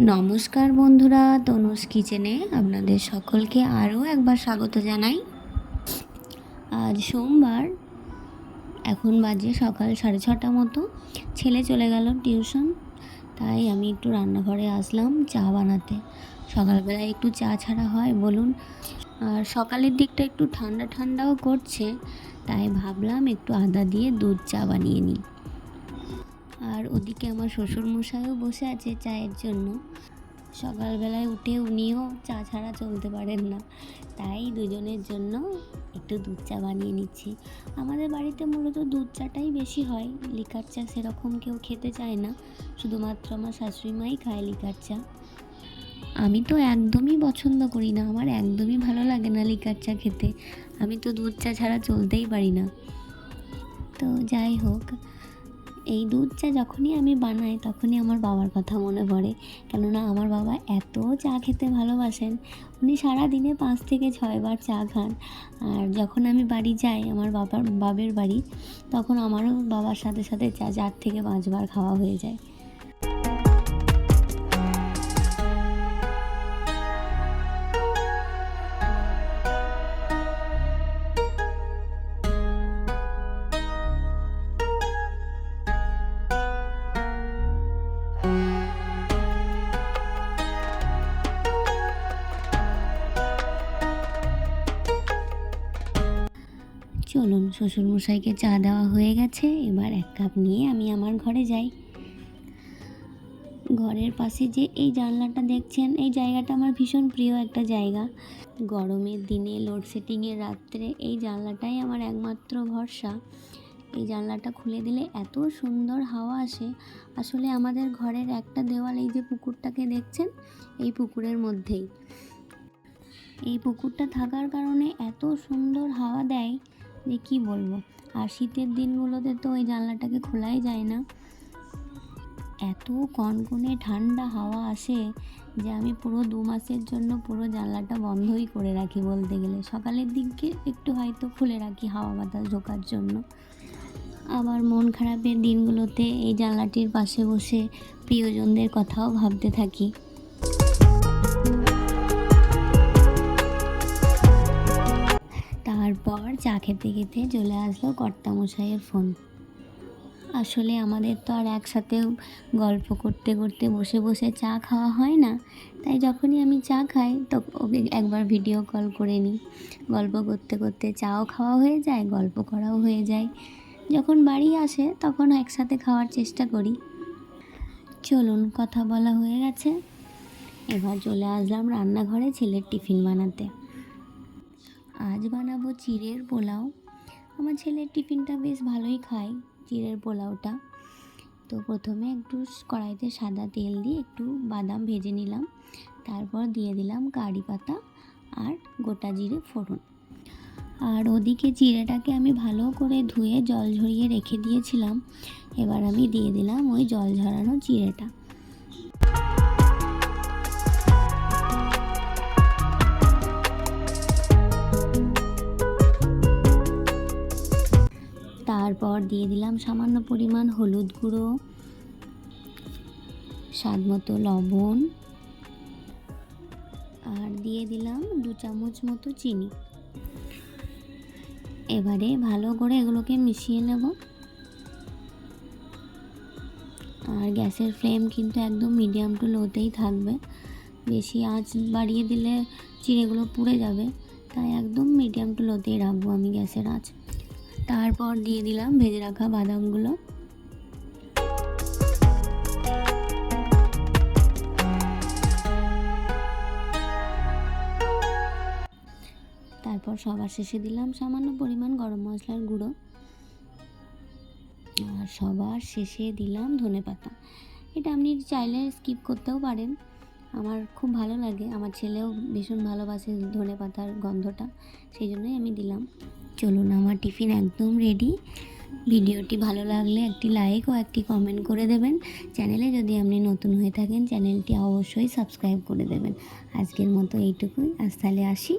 নমস্কার বন্ধুরা, তনুজ কিচেনে আপনাদের সকলকে আরও একবার স্বাগত জানাই। আজ সোমবার, এখন বাজে সকাল 6:30 মতো। ছেলে চলে গেল টিউশন, তাই আমি একটু রান্নাঘরে আসলাম চা বানাতে। সকালবেলায় একটু চা ছাড়া হয় বলুন? আর সকালের দিকটা একটু ঠান্ডা ঠান্ডাও করছে, তাই ভাবলাম একটু আদা দিয়ে দুধ চা বানিয়ে নিই। আর ওদিকে আমার শ্বশুরমশাইও বসে আছে চায়ের জন্য। সকালবেলায় উঠে উনিও চা ছাড়া চলতে পারেন না, তাই দুজনের জন্য একটু দুধ চা বানিয়ে নিচ্ছি। আমাদের বাড়িতে মূলত দুধ চাটাই বেশি হয়, লিকার চা সেরকম কেউ খেতে চায় না, শুধুমাত্র আমার শাশুড়ি মাই খায় লিকার চা। আমি তো একদমই পছন্দ করি না, আমার একদমই ভালো লাগে না লিকার চা খেতে। আমি তো দুধ চা ছাড়া চলতেই পারি না। তো যাই হোক, এই দুধ চা যখনই আমি বানাই তখনই আমার বাবার কথা মনে পড়ে, কেননা আমার বাবা এত চা খেতে ভালোবাসেন। উনি সারা দিনে 5 থেকে 6 বার চা খান। আর যখন আমি বাড়ি যাই, আমার বাবের বাড়ি, তখন আমারও বাবার সাথে সাথে চা 4 থেকে 5 বার খাওয়া হয়ে যায়। চলুন, শ্বশুরমশাইকে চা দেওয়া হয়ে গেছে, এবার 1 কাপ নিয়ে আমি আমার ঘরে যাই। ঘরের পাশে যে এই জানলাটা দেখছেন, এই জায়গাটা আমার ভীষণ প্রিয় একটা জায়গা। গরমের দিনে, লোডশেডিংয়ের রাত্রে এই জানলাটাই আমার একমাত্র ভরসা। এই জানলাটা খুলে দিলে এত সুন্দর হাওয়া আসে। আসলে আমাদের ঘরের একটা দেওয়াল, এই যে পুকুরটাকে দেখছেন, এই পুকুরের মধ্যেই। এই পুকুরটা থাকার কারণে এত সুন্দর হাওয়া দেয় যে কী বলবো। আর শীতের দিনগুলোতে তো ওই জানলাটাকে খোলাই যায় না, এত কনকনে ঠান্ডা হাওয়া আসে যে আমি পুরো 2 মাসের জন্য পুরো জানলাটা বন্ধই করে রাখি বলতে গেলে। সকালের দিকে একটু হয়তো খুলে রাখি হাওয়া বাতাস ঢোকার জন্য। আবার মন খারাপের দিনগুলোতে এই জানলাটির পাশে বসে প্রিয়জনদের কথাও ভাবতে থাকি। তারপর চা খেতে খেতে চলে আসলো কর্তামশাইয়ের ফোন। আসলে আমাদের তো আর একসাথে গল্প করতে করতে বসে বসে চা খাওয়া হয় না, তাই যখনই আমি চা খাই তো ওকে একবার ভিডিও কল করে নিই। গল্প করতে করতে চাও খাওয়া হয়ে যায়, গল্প করাও হয়ে যায়। যখন বাড়ি আসে তখন একসাথে খাওয়ার চেষ্টা করি। চলুন, কথা বলা হয়ে গেছে, এবার চলে আসলাম রান্নাঘরে ছেলের টিফিন বানাতে। আজ বানাবো চিড়ের পোলাও। আমার ছেলের টিফিনটা বেশ ভালোই খায়, চিড়ের পোলাওটা। তো প্রথমে একটু কড়াইতে সাদা তেল দিয়ে একটু বাদাম ভেজে নিলাম, তারপর দিয়ে দিলাম কারি পাতা আর গোটা জিরে ফোড়ন। আর ওদিকে চিড়েটাকে আমি ভালো করে ধুয়ে জল ঝরিয়ে রেখে দিয়েছিলাম। এবার আমি দিয়ে দিলাম ওই জল ঝরানো চিড়েটা। তারপর দিয়ে দিলাম সামান্য পরিমাণ হলুদ গুঁড়ো, স্বাদ মতো লবণ, আর দিয়ে দিলাম 2 চামচ মতো চিনি। এবারে ভালো করে এগুলোকে মিশিয়ে নেব। আর গ্যাসের ফ্লেম কিন্তু একদম মিডিয়াম টু লোতেই থাকবে, বেশি আঁচ বাড়িয়ে দিলে চিড়েগুলো পুড়ে যাবে, তাই একদম মিডিয়াম টু লোতেই রাখবো আমি গ্যাসের আঁচ। তারপর দিয়ে দিলাম ভেজে রাখা বাদামগুলো। তারপর সবার শেষে দিলাম সামান্য পরিমাণ গরম মশলার গুঁড়ো, আর সবার শেষে দিলাম ধনেপাতা। এটা আপনি চাইলে স্কিপ করতেও পারেন, আমার খুব ভালো লাগে, আমার ছেলেও ভীষণ ভালোবাসে ধনেপাতার গন্ধটা, সেই জন্যই আমি দিলাম। চলুন, আমার টিফিন একদম রেডি। ভিডিওটি ভালো লাগলে একটি লাইক ও একটি কমেন্ট করে দেবেন। চ্যানেলে যদি আপনি নতুন হয়ে থাকেন, চ্যানেলটি অবশ্যই সাবস্ক্রাইব করে দেবেন। আজকের মতো এইটুকুই, আজ তাহলে আসি।